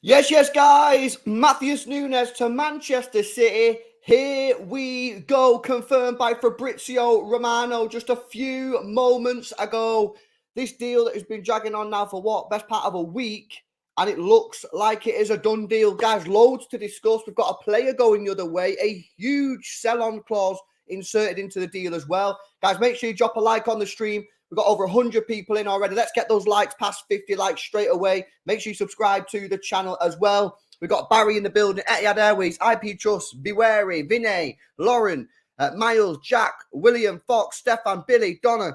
Yes, guys. Matheus Nunes to Manchester City. Here we go. Confirmed by Fabrizio Romano just a few moments ago. This deal that has been dragging on now for what? Best part of a week. And it looks like it is a done deal. Guys, loads to discuss. We've got a player going the other way. A huge sell-on clause inserted into the deal as well. Guys, make sure you drop a like on the stream. We've got over 100 people in already. Let's get those likes past 50 likes straight away. Make sure you subscribe to the channel as well. We've got Barry in the building, Etihad Airways, IP Trust, Bewary, Vinay, Lauren, Miles, Jack, William, Fox, Stefan, Billy, Donna,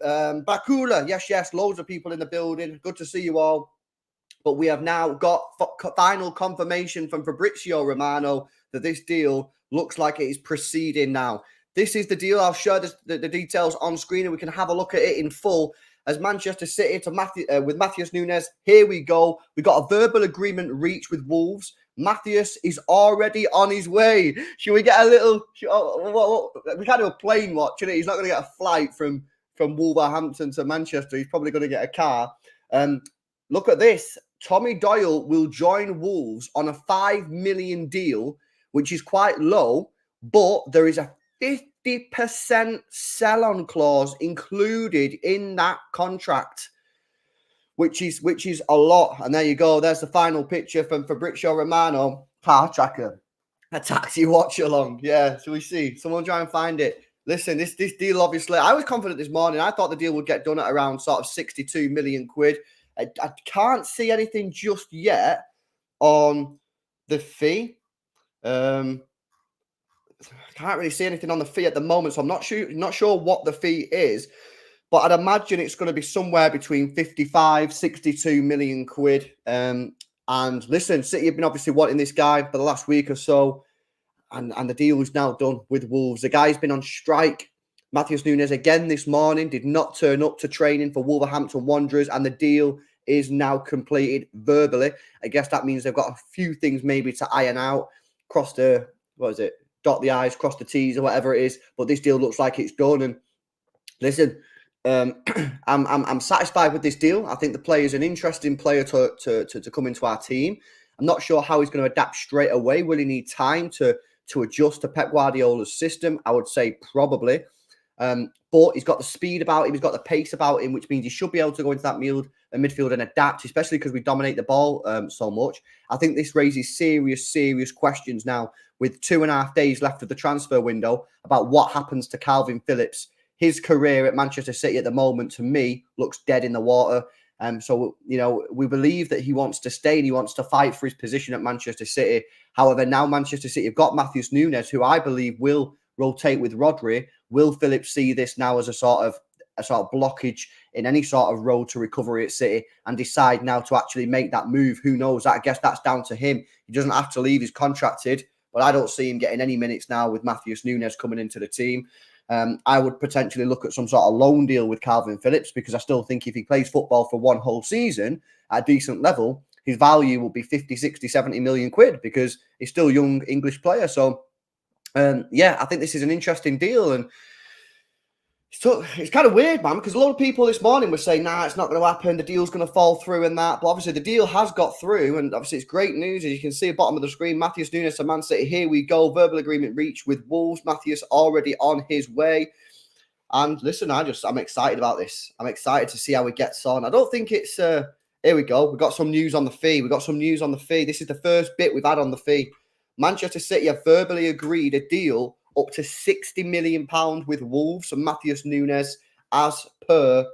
Bakula. Yes, loads of people in the building. Good to see you all. But we have now got final confirmation from Fabrizio Romano that this deal looks like it is proceeding now. This is the deal. I'll share the details on screen and we can have a look at it in full. As Manchester City to with Matheus Nunes, here we go. We got a verbal agreement reached with Wolves. Matheus is already on his way. Should we get a little? We can't do a plane watch, innit? He's not going to get a flight from Wolverhampton to Manchester. He's probably going to get a car. Look at this. Tommy Doyle will join Wolves on a $5 million deal, which is quite low, but there is a 50% sell-on clause included in that contract, which is a lot. And there you go. There's the final picture from Fabrizio Romano. Car tracker, a taxi watch along. Yeah, so we see. Someone try and find it. Listen, this deal, obviously, I was confident this morning. I thought the deal would get done at around sort of 62 million quid. I can't see anything just yet on the fee. I can't really see anything on the fee at the moment, so I'm not sure what the fee is, but I'd imagine it's going to be somewhere between 55, 62 million quid. And listen, City have been obviously wanting this guy for the last week or so, and the deal is now done with Wolves. The guy's been on strike. Matheus Nunes again this morning did not turn up to training for Wolverhampton Wanderers, and the deal is now completed verbally. I guess that means they've got a few things maybe to iron out, cross the, dot the I's, cross the T's or whatever it is, but this deal looks like it's done. And listen, I'm satisfied with this deal. I think the player is an interesting player to come into our team. I'm not sure how he's going to adapt straight away. Will he need time to adjust to Pep Guardiola's system? I would say probably. But he's got the speed about him, he's got the pace about him, which means he should be able to go into that midfield and adapt, especially because we dominate the ball so much. I think this raises serious questions now with 2.5 days left of the transfer window about what happens to Calvin Phillips. His career at Manchester City at the moment, to me, looks dead in the water. So, we believe that he wants to stay and he wants to fight for his position at Manchester City. However, now Manchester City have got Matheus Nunes, who I believe will rotate with Rodri. Will Phillips see this now as a sort of blockage in any sort of road to recovery at City and decide now to actually make that move? Who knows? I guess that's down to him. He doesn't have to leave. He's contracted, but I don't see him getting any minutes now with Matheus Nunes coming into the team. I would potentially look at some sort of loan deal with Calvin Phillips, because I still think if he plays football for one whole season at a decent level, his value will be 50, 60, 70 million quid, because he's still a young English player. So, I think this is an interesting deal. And so it's kind of weird, man, because a lot of people this morning were saying, nah, it's not going to happen, the deal's going to fall through and that. But obviously the deal has got through, and obviously it's great news. As you can see at the bottom of the screen, Matheus Nunes to Man City. Here we go. Verbal agreement reached with Wolves. Matheus already on his way. And listen, I'm excited about this. I'm excited to see how he gets on. I don't think it's... here we go. We've got some news on the fee. This is the first bit we've had on the fee. Manchester City have verbally agreed a deal up to £60 million with Wolves and Matheus Nunes, as per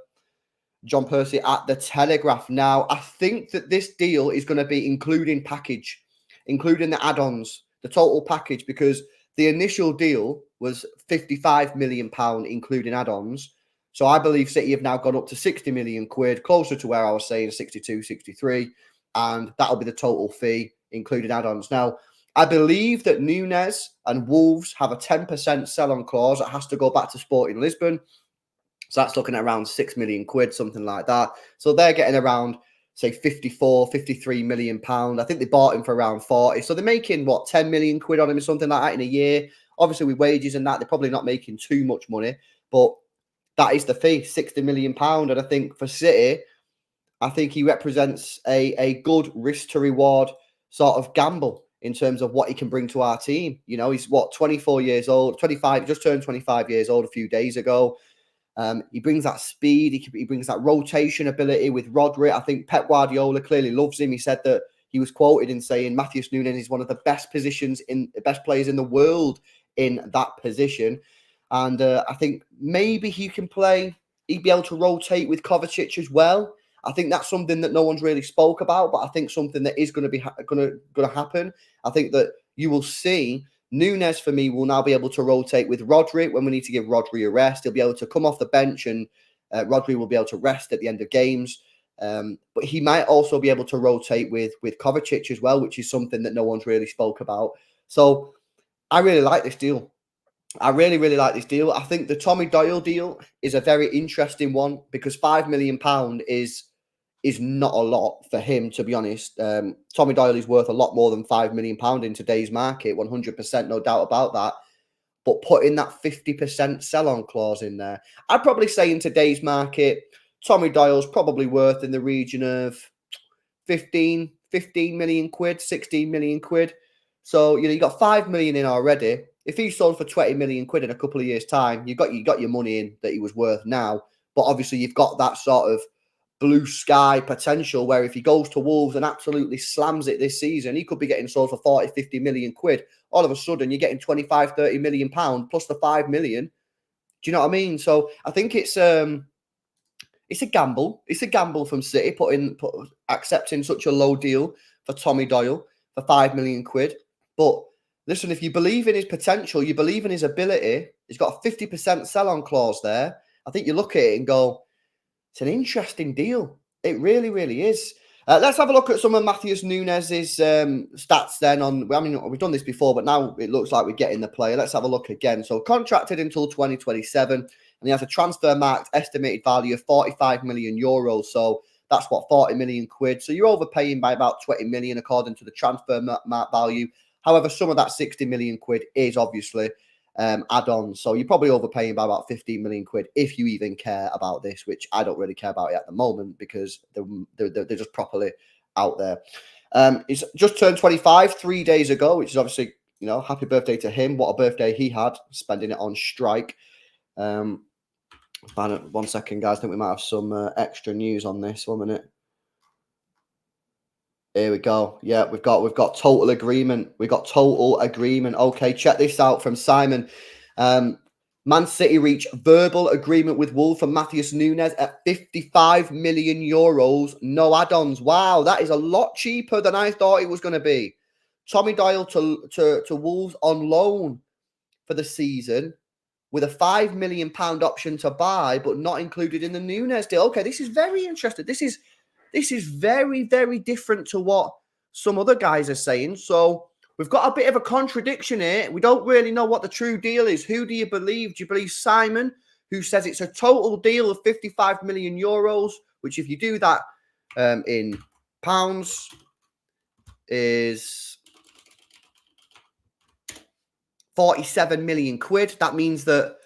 John Percy at the Telegraph. Now, I think that this deal is going to be including the add-ons, the total package, because the initial deal was £55 million, including add-ons. So I believe City have now gone up to 60 million quid, closer to where I was saying, 62, 63, and that'll be the total fee, including add-ons. Now, I believe that Nunes and Wolves have a 10% sell-on clause that has to go back to Sporting Lisbon. So that's looking at around 6 million quid, something like that. So they're getting around, say, 54, 53 million pound. I think they bought him for around 40. So they're making, 10 million quid on him or something like that in a year. Obviously, with wages and that, they're probably not making too much money. But that is the fee, £60 million. And I think for City, I think he represents a good risk to reward sort of gamble in terms of what he can bring to our team. You know, he's what, 24 years old, 25, just turned 25 years old a few days ago. He brings that speed. He brings that rotation ability with Rodri. I think Pep Guardiola clearly loves him. He said that he was quoted in saying Matheus Nunes is one of the best best players in the world in that position. And I think maybe he can play. He'd be able to rotate with Kovacic as well. I think that's something that no one's really spoke about, but I think something that is going to be going to happen. I think that you will see Nunes, for me, will now be able to rotate with Rodri when we need to give Rodri a rest. He'll be able to come off the bench and Rodri will be able to rest at the end of games. But he might also be able to rotate with Kovacic as well, which is something that no one's really spoke about. So I really like this deal. I really, really like this deal. I think the Tommy Doyle deal is a very interesting one because £5 million is not a lot for him, to be honest. Tommy Doyle is worth a lot more than £5 million in today's market, 100%, no doubt about that. But putting that 50% sell-on clause in there, I'd probably say in today's market, Tommy Doyle's probably worth in the region of 15 million quid, 16 million quid. So, you got 5 million in already. If he sold for 20 million quid in a couple of years' time, you got your money in that he was worth now. But obviously, you've got that sort of blue sky potential where if he goes to Wolves and absolutely slams it this season, he could be getting sold for 40, 50 million quid. All of a sudden, you're getting 25, 30 million pounds plus the 5 million. Do you know what I mean? So I think it's a gamble. It's a gamble from City accepting such a low deal for Tommy Doyle for 5 million quid. But listen, if you believe in his potential, you believe in his ability, he's got a 50% sell-on clause there. I think you look at it and go, it's an interesting deal. It really, really is. Let's have a look at some of Matheus Nunes' stats then. We've done this before, but now it looks like we're getting the player. Let's have a look again. So contracted until 2027, and he has a transfer marked estimated value of 45 million euros. So that's what, 40 million quid. So you're overpaying by about 20 million according to the transfer mark value. However, some of that 60 million quid is obviously add-ons. So you're probably overpaying by about 15 million quid if you even care about this, which I don't really care about it at the moment because they're just properly out there. He's just turned 25 3 days ago, which is obviously, happy birthday to him. What a birthday he had, spending it on strike. 1 second, guys. I think we might have some extra news on this. 1 minute. Here we go. Yeah, we've got total agreement. We've got total agreement. Okay, check this out from Simon. Man City reach verbal agreement with Wolves for Matheus Nunes at 55 million euros. No add-ons. Wow, that is a lot cheaper than I thought it was going to be. Tommy Doyle to Wolves on loan for the season with a £5 million option to buy, but not included in the Nunes deal. Okay, this is very interesting. This is very, very different to what some other guys are saying. So we've got a bit of a contradiction here. We don't really know what the true deal is. Who do you believe? Do you believe Simon, who says it's a total deal of 55 million euros, which if you do that in pounds is 47 million quid. That means that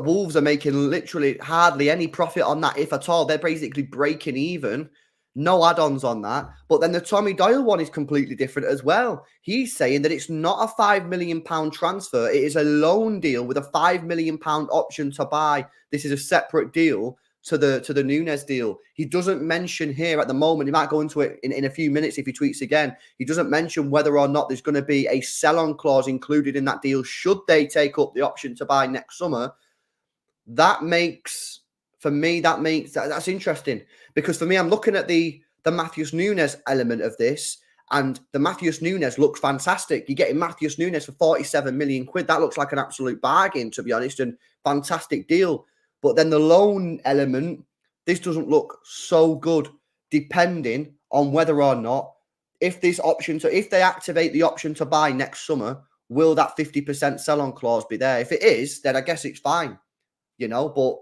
Wolves are making literally hardly any profit on that, if at all. They're basically breaking even. No add-ons on that. But then the Tommy Doyle one is completely different as well. He's saying that it's not a £5 million transfer. It is a loan deal with a £5 million option to buy. This is a separate deal to the Nunes deal. He doesn't mention here at the moment. He might go into it in a few minutes if he tweets again. He doesn't mention whether or not there's going to be a sell-on clause included in that deal should they take up the option to buy next summer. That's interesting because for me, I'm looking at the Matheus Nunes element of this, and the Matheus Nunes looks fantastic. You're getting Matheus Nunes for 47 million quid. That looks like an absolute bargain, to be honest, and fantastic deal. But then the loan element, this doesn't look so good, depending on whether or not if they activate the option to buy next summer, will that 50% sell-on clause be there? If it is, then I guess it's fine. But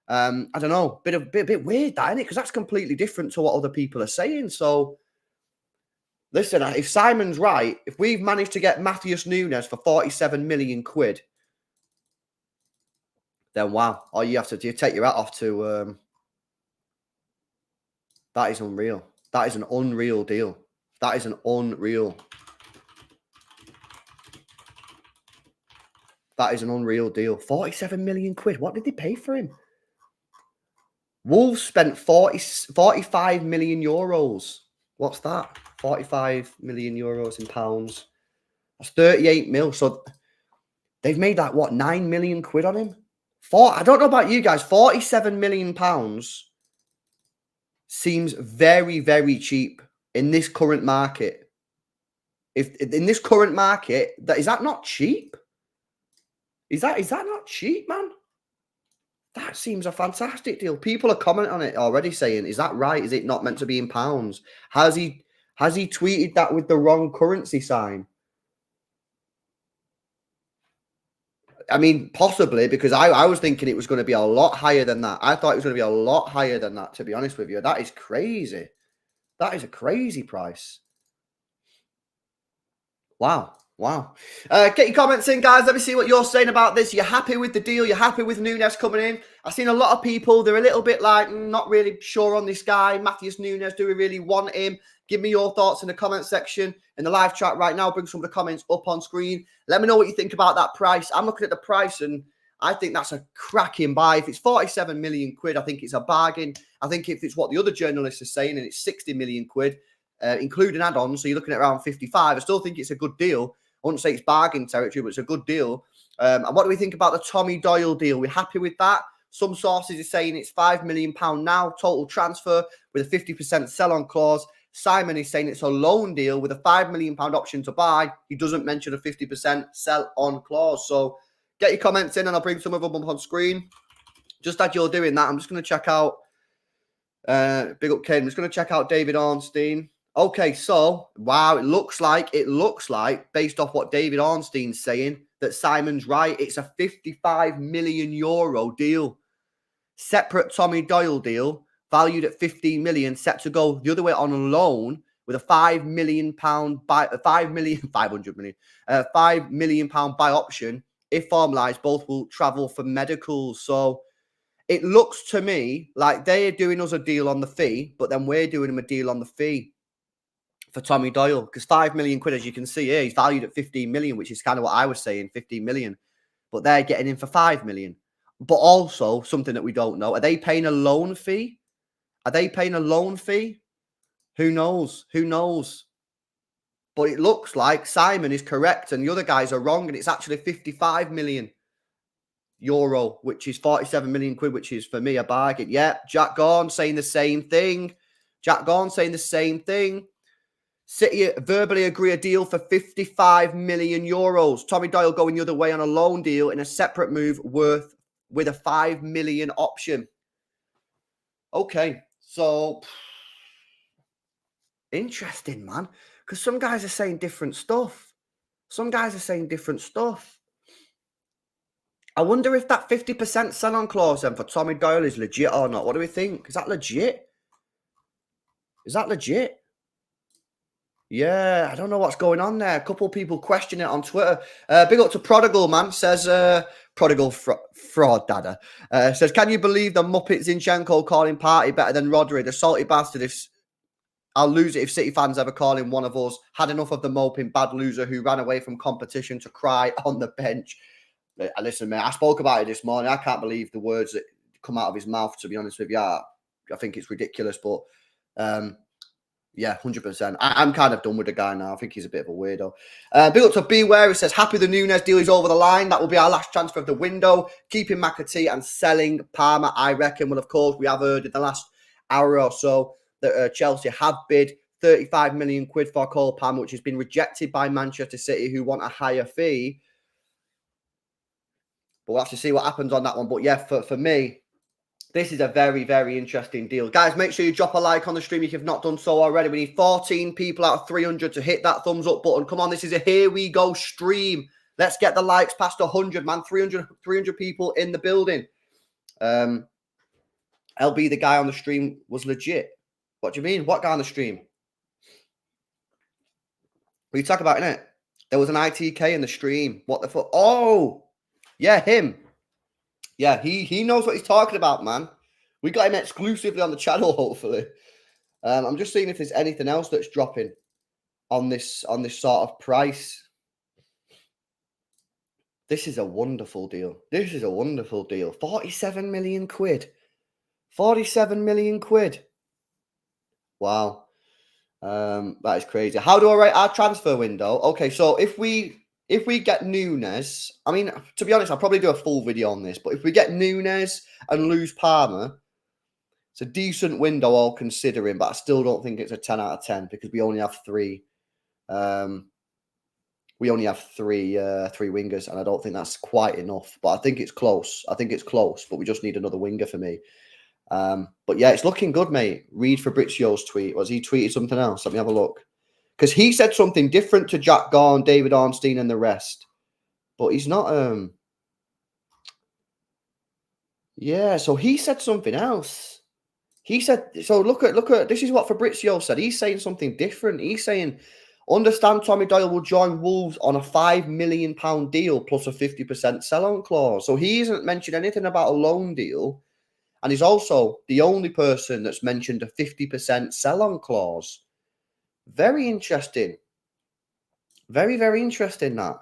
I don't know, bit weird, that, isn't it? Because that's completely different to what other people are saying. So, listen, if Simon's right, if we've managed to get Matheus Nunes for 47 million quid, then wow, all you have to do is take your hat off to That is unreal. That is an unreal deal. That is an unreal. That is an unreal deal. 47 million quid. What did they pay for him? Wolves spent 45 million euros. What's that? 45 million euros in pounds. That's 38 mil. So they've made like, what, 9 million quid on him? I don't know about you guys. 47 million pounds seems very, very cheap in this current market. If in this current market, is that not cheap? Is that not cheap, man? That seems a fantastic deal. People are commenting on it already saying, is that right? Is it not meant to be in pounds? Has he tweeted that with the wrong currency sign? I mean, possibly, because I was thinking it was going to be a lot higher than that. I thought it was going to be a lot higher than that, to be honest with you. That is crazy. That is a crazy price. Wow. Wow. Get your comments in, guys. Let me see what you're saying about this. You're happy with the deal? You're happy with Nunes coming in? I've seen a lot of people, they're a little bit like, not really sure on this guy. Matheus Nunes, do we really want him? Give me your thoughts in the comment section in the live chat right now. Bring some of the comments up on screen. Let me know what you think about that price. I'm looking at the price and I think that's a cracking buy. If it's 47 million quid, I think it's a bargain. I think if it's what the other journalists are saying and it's 60 million quid, including add-ons, so you're looking at around 55, I still think it's a good deal. I wouldn't say it's bargain territory, but it's a good deal. And what do we think about the Tommy Doyle deal? We're happy with that. Some sources are saying it's £5 million now, total transfer with a 50% sell-on clause. Simon is saying it's a loan deal with a £5 million option to buy. He doesn't mention a 50% sell-on clause. So get your comments in and I'll bring some of them up on screen. Just as you're doing that, I'm just going to check out, big up Ken, I'm just going to check out David Ornstein. Okay, so, wow, it looks like, based off what David Ornstein's saying, that Simon's right. It's a 55 million euro deal. Separate Tommy Doyle deal, valued at 15 million, set to go the other way on a loan with a £5 million buy, £5 million buy option. If formalised, both will travel for medicals. So it looks to me like they're doing us a deal on the fee, but then we're doing them a deal on the fee for Tommy Doyle, because 5 million quid, as you can see here, he's valued at 15 million, which is kind of what I was saying, 15 million. But they're getting in for 5 million. But also, something that we don't know, are they paying a loan fee? Are they paying a loan fee? Who knows? Who knows? But it looks like Simon is correct and the other guys are wrong, and it's actually 55 million euro, which is 47 million quid, which is, for me, a bargain. Yeah, Jack Gorn saying the same thing. City verbally agree a deal for 55 million euros. Tommy Doyle going the other way on a loan deal in a separate move with a 5 million option. Okay, so interesting, man. Because some guys are saying different stuff. I wonder if that 50% sell-on clause then for Tommy Doyle is legit or not. What do we think? Is that legit? Yeah, I don't know what's going on there. A couple of people question it on Twitter. Big up to Prodigal, man. Says, Prodigal fraud dada. Says, can you believe the Muppet Zinchenko calling Party better than Rodri? The salty bastard. I'll lose it if City fans ever call him one of us. Had enough of the moping bad loser who ran away from competition to cry on the bench. Listen, mate, I spoke about it this morning. I can't believe the words that come out of his mouth, to be honest with you. I think it's ridiculous, but... yeah, 100%. I'm kind of done with the guy now. I think he's a bit of a weirdo. Big up to Beware. He says, happy the Nunes deal is over the line. That will be our last transfer of the window. Keeping McAtee and selling Palmer, I reckon. Well, of course, we have heard in the last hour or so that Chelsea have bid 35 million quid for Cole Palmer, which has been rejected by Manchester City, who want a higher fee. But we'll have to see what happens on that one. But yeah, for me, this is a very, very interesting deal. Guys, make sure you drop a like on the stream if you've not done so already. We need 14 people out of 300 to hit that thumbs up button. Come on, this is a here we go stream. Let's get the likes past 100, man. 300 people in the building. LB, the guy on the stream, was legit. What do you mean? What guy on the stream? What are you talking about, innit? There was an ITK in the stream. What the fuck? Oh, yeah, him. Yeah, he knows what he's talking about, man. We got him exclusively on the channel, hopefully. I'm just seeing if there's anything else that's dropping on this sort of price. This is a wonderful deal. This is a wonderful deal. 47 million quid. 47 million quid. Wow. That is crazy. How do I rate our transfer window? Okay, so if we get Nunes, I mean, to be honest, I'll probably do a full video on this, but if we get Nunes and lose Palmer, it's a decent window all considering, but I still don't think it's a 10 out of 10 because we only have three. We only have three wingers, and I don't think that's quite enough. But I think it's close. I think it's close, but we just need another winger for me. But yeah, it's looking good, mate. Read Fabrizio's tweet. Was he tweeted something else? Let me have a look. Because he said something different to Jack Garn, David Ornstein, and the rest. But he's not... Yeah, so he said something else. He said... So look at... This is what Fabrizio said. He's saying something different. He's saying... Understand Tommy Doyle will join Wolves on a £5 million deal plus a 50% sell-on clause. So he hasn't mentioned anything about a loan deal. And he's also the only person that's mentioned a 50% sell-on clause. Very interesting. Very, very interesting, that.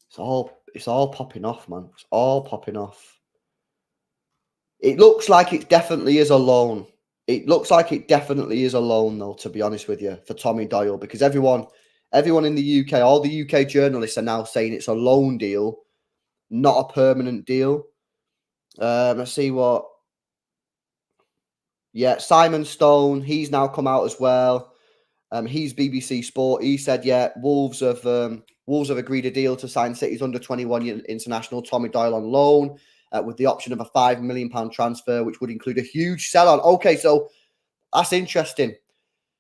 It's all popping off, man. It's all popping off. It looks like it definitely is a loan. It looks like it definitely is a loan, though, to be honest with you, for Tommy Doyle, because everyone in the UK, all the UK journalists are now saying it's a loan deal, not a permanent deal. Let's see what... Yeah, Simon Stone, he's now come out as well. He's BBC Sport. He said, yeah, Wolves have agreed a deal to sign City's under-21 international Tommy Doyle on loan with the option of a £5 million transfer, which would include a huge sell-on. Okay, so that's interesting.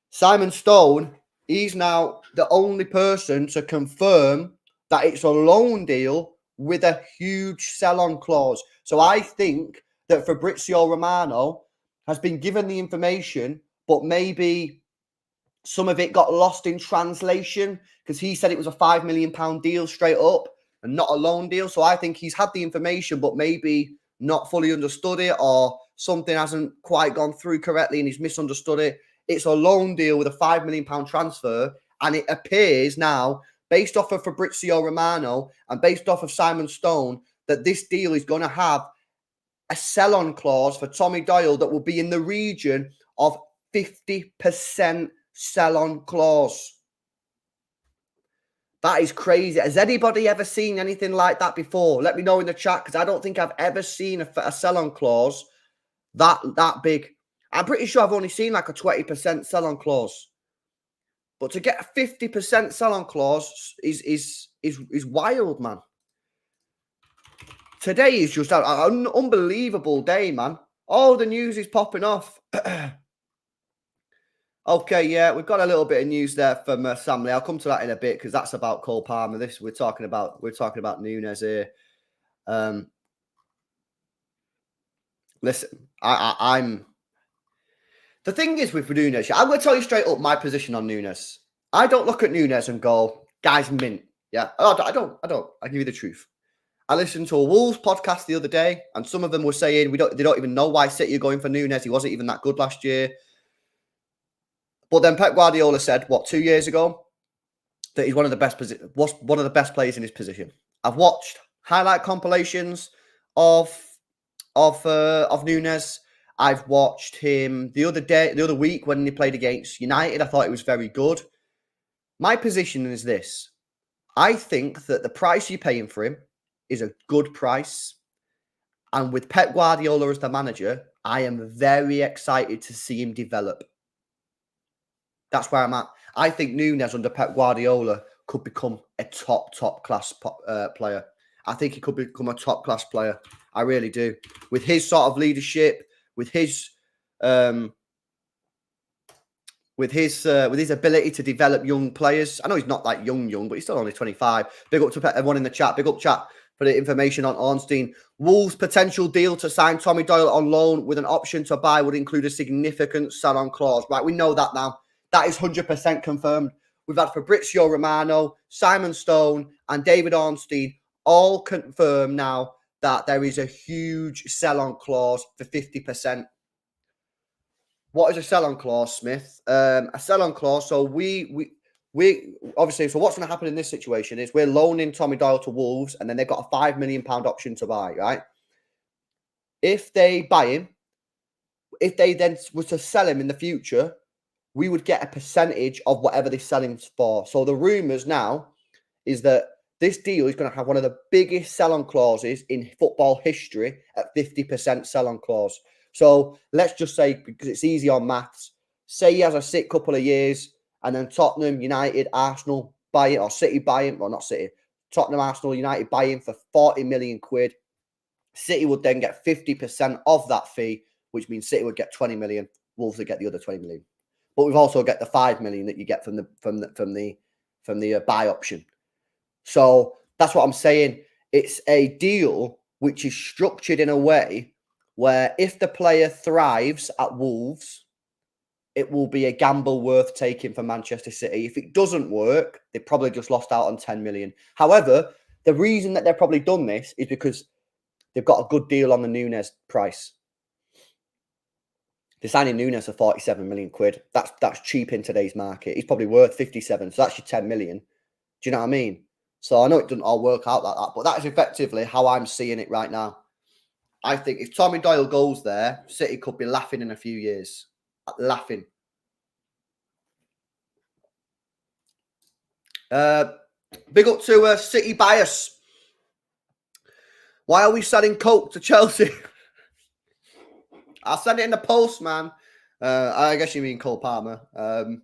Simon Stone, he's now the only person to confirm that it's a loan deal with a huge sell-on clause. So I think that Fabrizio Romano has been given the information, but maybe some of it got lost in translation because he said it was a £5 million deal straight up and not a loan deal. So I think he's had the information, but maybe not fully understood it, or something hasn't quite gone through correctly and he's misunderstood it. It's a loan deal with a £5 million transfer. And it appears now, based off of Fabrizio Romano and based off of Simon Stone, that this deal is going to have a sell-on clause for Tommy Doyle that will be in the region of 50% sell-on clause. That is crazy. Has anybody ever seen anything like that before? Let me know in the chat, because I don't think I've ever seen a sell-on clause that big. I'm pretty sure I've only seen like a 20% sell-on clause. But to get a 50% sell-on clause is wild, man. Today is just an unbelievable day, man. All the news is popping off. Okay, yeah, we've got a little bit of news there from Samley. I'll come to that in a bit because that's about Cole Palmer. This we're talking about Nunes here. Listen, I'm. The thing is with Nunes, I'm going to tell you straight up my position on Nunes. I don't look at Nunes and go, "Guy's mint." Yeah, I don't. I give you the truth. I listened to a Wolves podcast the other day, and some of them were saying they don't even know why City are going for Nunes. He wasn't even that good last year. But then Pep Guardiola said, 2 years ago, that he's one of the best players in his position. I've watched highlight compilations of Nunes. I've watched him the other week when he played against United. I thought he was very good. My position is this. I think that the price you're paying for him is a good price. And with Pep Guardiola as the manager, I am very excited to see him develop. That's where I'm at. I think Nunes under Pep Guardiola could become a top class player. I think he could become a top class player. I really do. With his sort of leadership, with his ability to develop young players. I know he's not like young, but he's still only 25. Big up to everyone in the chat. Big up chat for the information on Ornstein. Wolves' potential deal to sign Tommy Doyle on loan with an option to buy would include a significant sell-on clause. Right, we know that now. That is 100% confirmed. We've had Fabrizio Romano, Simon Stone, and David Ornstein all confirm now that there is a huge sell-on clause for 50%. What is a sell-on clause, Smith? A sell-on clause. So we obviously. So what's going to happen in this situation is we're loaning Tommy Doyle to Wolves, and then they've got a £5 million option to buy. Right? If they buy him, if they then were to sell him in the future, we would get a percentage of whatever they sell him for. So the rumours now is that this deal is going to have one of the biggest sell-on clauses in football history at 50% sell-on clause. So let's just say, because it's easy on maths, say he has a sick couple of years and then Tottenham, United, Arsenal buy it, or City buy him, well, not City, Tottenham, Arsenal, United buy him for 40 million quid. City would then get 50% of that fee, which means City would get 20 million, Wolves would get the other 20 million. But we've also got the 5 million that you get from the buy option. So that's what I'm saying. It's a deal which is structured in a way where if the player thrives at Wolves, it will be a gamble worth taking for Manchester City. If it doesn't work, they probably just lost out on 10 million. However, the reason that they've probably done this is because they've got a good deal on the Nunes price. They're signing Nunes for 47 million quid. That's cheap in today's market. He's probably worth 57, so that's your 10 million. Do you know what I mean? So I know it doesn't all work out like that, but that is effectively how I'm seeing it right now. I think if Tommy Doyle goes there, City could be laughing in a few years. Laughing. Big up to City Bias. Why are we selling Coke to Chelsea? I'll send it in the post, man. I guess you mean Cole Palmer. I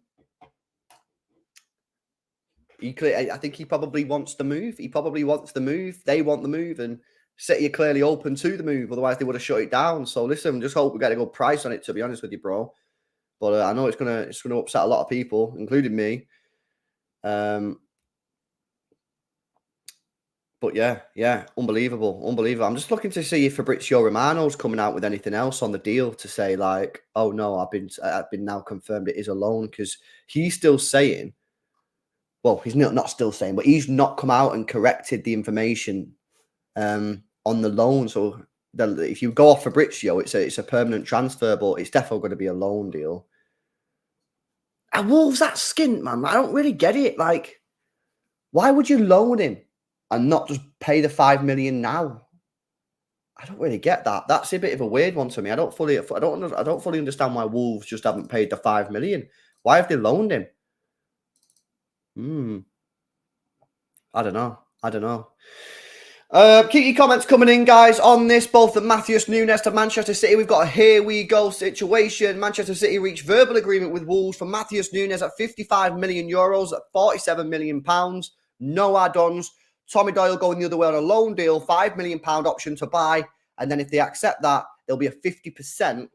think he probably wants the move. He probably wants the move. They want the move, and City are clearly open to the move. Otherwise, they would have shut it down. So listen, just hope we get a good price on it. To be honest with you, bro. But I know it's gonna upset a lot of people, including me. But yeah, unbelievable. I'm just looking to see if Fabrizio Romano's coming out with anything else on the deal to say like, oh no, I've been now confirmed it is a loan, because he's still saying, well, he's not still saying, but he's not come out and corrected the information on the loan. So if you go off Fabrizio, it's a permanent transfer, but it's definitely going to be a loan deal. And Wolves, that skint, man. I don't really get it. Like, why would you loan him and not just pay the 5 million now? I don't really get that. That's a bit of a weird one to me. I don't fully understand why Wolves just haven't paid the 5 million. Why have they loaned him? I don't know. Keep your comments coming in, guys, on this, both the Matheus Nunes to Manchester City. We've got a here we go situation. Manchester City reached verbal agreement with Wolves for Matheus Nunes at 55 million euros, at 47 million pounds. No add-ons. Tommy Doyle going the other way on a loan deal, £5 million option to buy. And then if they accept that, there'll be a 50%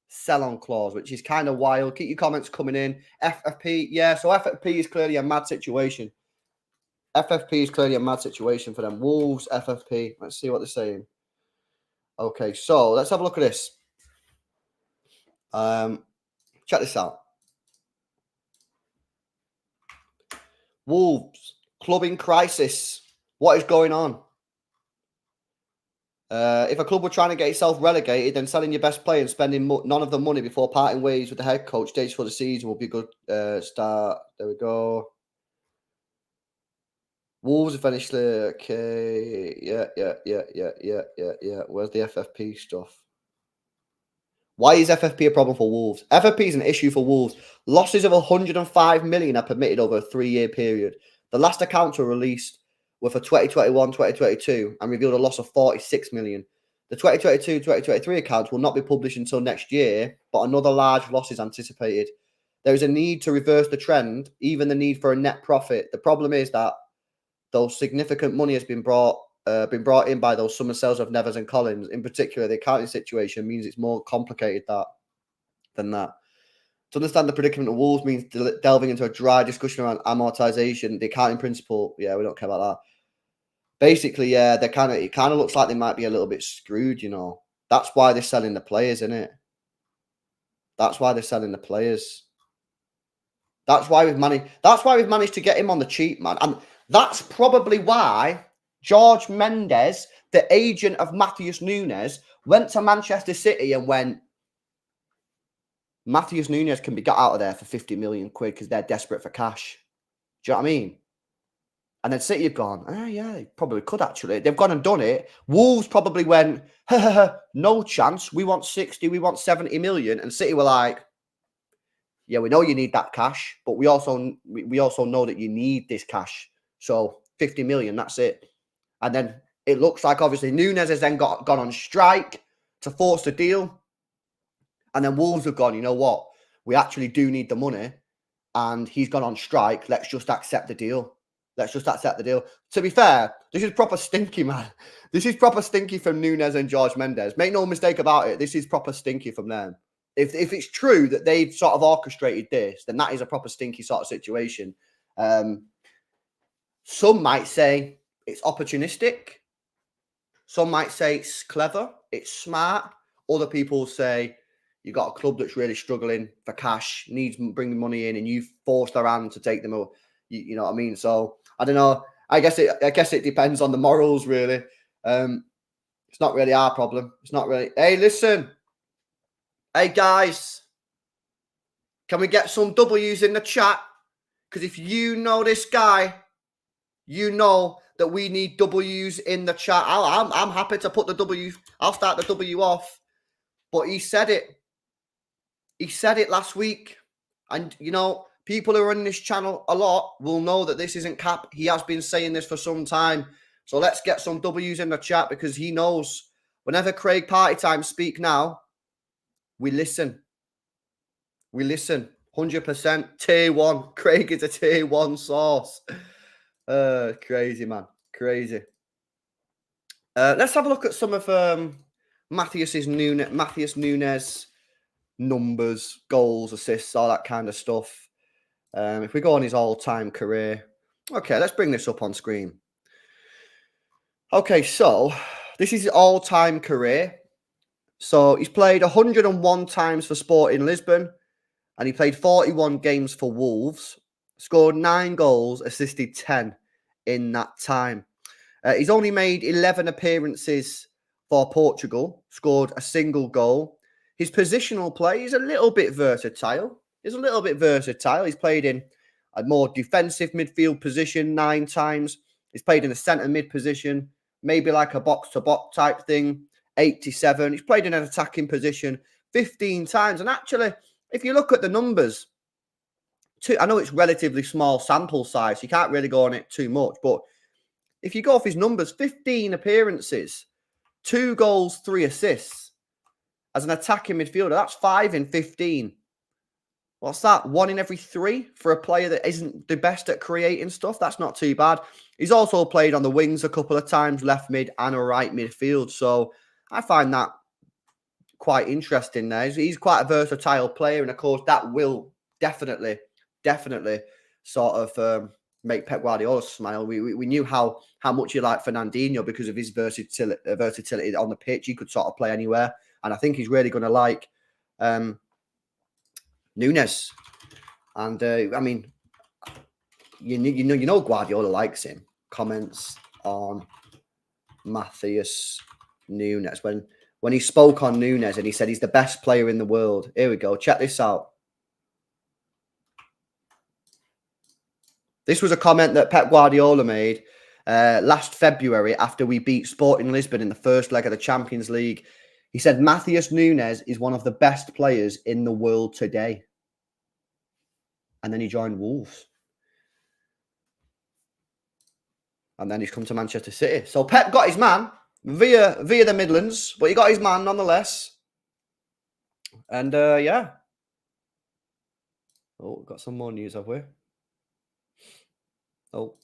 sell-on clause, which is kind of wild. Keep your comments coming in. FFP, yeah, so FFP is clearly a mad situation. FFP is clearly a mad situation for them. Wolves, FFP. Let's see what they're saying. Okay, so let's have a look at this. Check this out. Wolves, club in crisis. What is going on? If a club were trying to get itself relegated, then selling your best player and spending none of the money before parting ways with the head coach stage for the season will be a good start. There we go. Wolves have finished there. Okay. Yeah. Where's the FFP stuff? Why is FFP a problem for Wolves? FFP is an issue for Wolves. Losses of 105 million are permitted over a 3-year period. The last accounts were released were for 2021-2022 and revealed a loss of 46 million. The 2022-2023 accounts will not be published until next year, but another large loss is anticipated. There is a need to reverse the trend, even the need for a net profit. The problem is that though significant money has been brought in by those summer sales of Neves and Collins, in particular, the accounting situation means it's more complicated than that. To understand the predicament of Wolves means delving into a dry discussion around amortization, the accounting principle. Yeah, we don't care about that. Basically, yeah, it kind of looks like they might be a little bit screwed, you know. That's why they're selling the players, isn't it? That's why they're selling the players. That's why we've managed to get him on the cheap, man. And that's probably why George Mendes, the agent of Matheus Nunes, went to Manchester City and went, Matheus Nunes can be got out of there for 50 million quid because they're desperate for cash. Do you know what I mean? And then City have gone, yeah, they probably could actually. They've gone and done it. Wolves probably went, no chance. We want 60, we want 70 million. And City were like, yeah, we know you need that cash, but we also know that you need this cash. So 50 million, that's it. And then it looks like obviously Nunes has then gone on strike to force the deal. And then Wolves have gone, you know what? We actually do need the money. And he's gone on strike. Let's just accept the deal. Let's just accept the deal. To be fair, this is proper stinky, man. This is proper stinky from Nunes and George Mendes. Make no mistake about it. This is proper stinky from them. If it's true that they've sort of orchestrated this, then that is a proper stinky sort of situation. Some might say it's opportunistic. Some might say it's clever. It's smart. Other people say you've got a club that's really struggling for cash, needs bringing money in, and you've forced their hand to take them. You know what I mean? So I don't know. I guess it depends on the morals, really. It's not really our problem. It's not really. Hey, listen. Hey, guys. Can we get some W's in the chat? Because if you know this guy, you know that we need W's in the chat. I'm happy to put the W. I'll start the W off. But he said it. He said it last week. And, you know, people who are on this channel a lot will know that this isn't cap. He has been saying this for some time. So let's get some W's in the chat because he knows whenever Craig Party Time speak now, we listen. We listen. 100% tier 1. Craig is a tier 1 source. Crazy, man. Crazy. Let's have a look at some of Matheus Nunes numbers, goals, assists, all that kind of stuff. If we go on his all-time career. Okay, let's bring this up on screen. Okay, so this is his all-time career. So he's played 101 times for Sporting Lisbon, and he played 41 games for Wolves, scored 9 goals, assisted 10 in that time. He's only made 11 appearances for Portugal, scored a single goal. His positional play is a little bit versatile. He's played in a more defensive midfield position 9 times. He's played in a centre mid position, maybe like a box-to-box type thing, 87. He's played in an attacking position 15 times. And actually, if you look at the numbers, I know it's relatively small sample size, so you can't really go on it too much. But if you go off his numbers, 15 appearances, 2 goals, 3 assists. As an attacking midfielder, that's 5 in 15. What's that? 1 in every 3 for a player that isn't the best at creating stuff. That's not too bad. He's also played on the wings a couple of times, left mid and a right midfield. So I find that quite interesting there. He's quite a versatile player. And of course, that will definitely sort of make Pep Guardiola smile. We knew how much he liked Fernandinho because of his versatility on the pitch. He could sort of play anywhere. And I think he's really going to like Nunes. And I mean, you know Guardiola likes him. Comments on Matheus Nunes when he spoke on Nunes and he said he's the best player in the world. Here we go. Check this out. This was a comment that Pep Guardiola made last February after we beat Sporting Lisbon in the first leg of the Champions League. He said Matheus Nunes is one of the best players in the world today. And then he joined Wolves. And then he's come to Manchester City. So Pep got his man via the Midlands, but he got his man nonetheless. And yeah. Oh, got some more news, have we? Oh,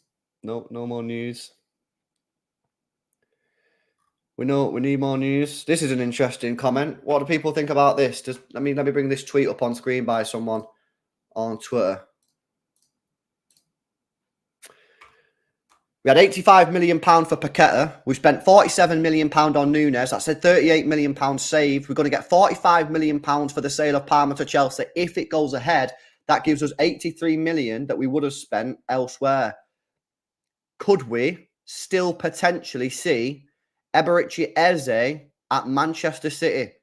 no more news. We need more news. This is an interesting comment. What do people think about this? Let me bring this tweet up on screen by someone on Twitter. We had £85 million for Paqueta. We spent £47 million on Nunes. That's a £38 million saved. We're going to get £45 million for the sale of Parma to Chelsea. If it goes ahead, that gives us £83 million that we would have spent elsewhere. Could we still potentially see Eberechi Eze at Manchester City?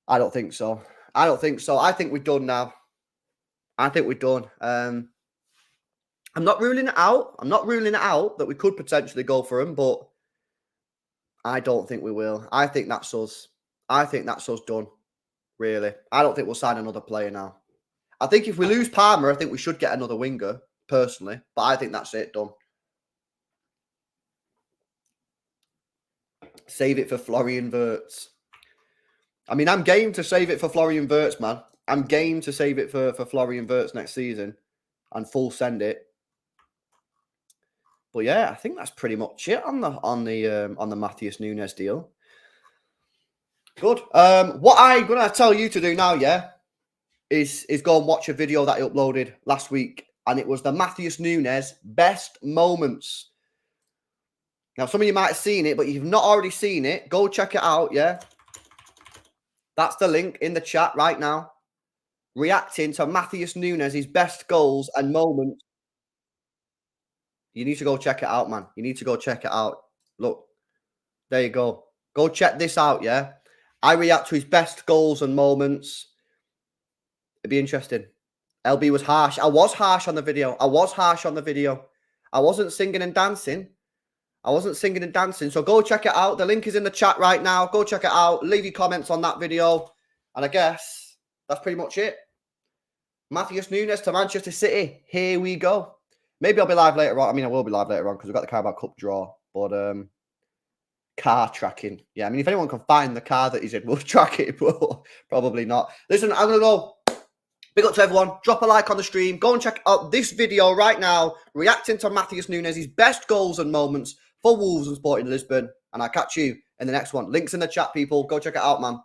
I don't think so. I don't think so. I think we're done now. I think we're done. I'm not ruling it out. I'm not ruling it out that we could potentially go for him, but I don't think we will. I think that's us. I think that's us done, really. I don't think we'll sign another player now. I think if we lose Palmer, I think we should get another winger, personally. But I think that's it, done. Save it for Florian Wirtz. I mean, I'm game to save it for Florian Wirtz, man. I'm game to save it for Florian Wirtz next season and full send it. But yeah, I think that's pretty much it on the Matheus Nunes deal. Good. What I'm gonna tell you to do now, yeah, is go and watch a video that he uploaded last week, and it was the Matheus Nunes best moments. Now, some of you might have seen it, but if you've not already seen it, go check it out, yeah? That's the link in the chat right now. Reacting to Matheus Nunes, his best goals and moments. You need to go check it out, man. You need to go check it out. Look, there you go. Go check this out, yeah? I react to his best goals and moments. It'd be interesting. LB was harsh. I was harsh on the video. I wasn't singing and dancing. So go check it out. The link is in the chat right now. Go check it out. Leave your comments on that video. And I guess that's pretty much it. Matheus Nunes to Manchester City. Here we go. Maybe I'll be live later on. I mean, I will be live later on because we've got the Carabao Cup draw. But car tracking. Yeah, I mean, if anyone can find the car that he's in, we'll track it. But probably not. Listen, I'm going to go. Big up to everyone. Drop a like on the stream. Go and check out this video right now. Reacting to Matheus Nunes, his best goals and moments for Wolves and Sporting Lisbon. And I'll catch you in the next one. Links in the chat, people. Go check it out, man.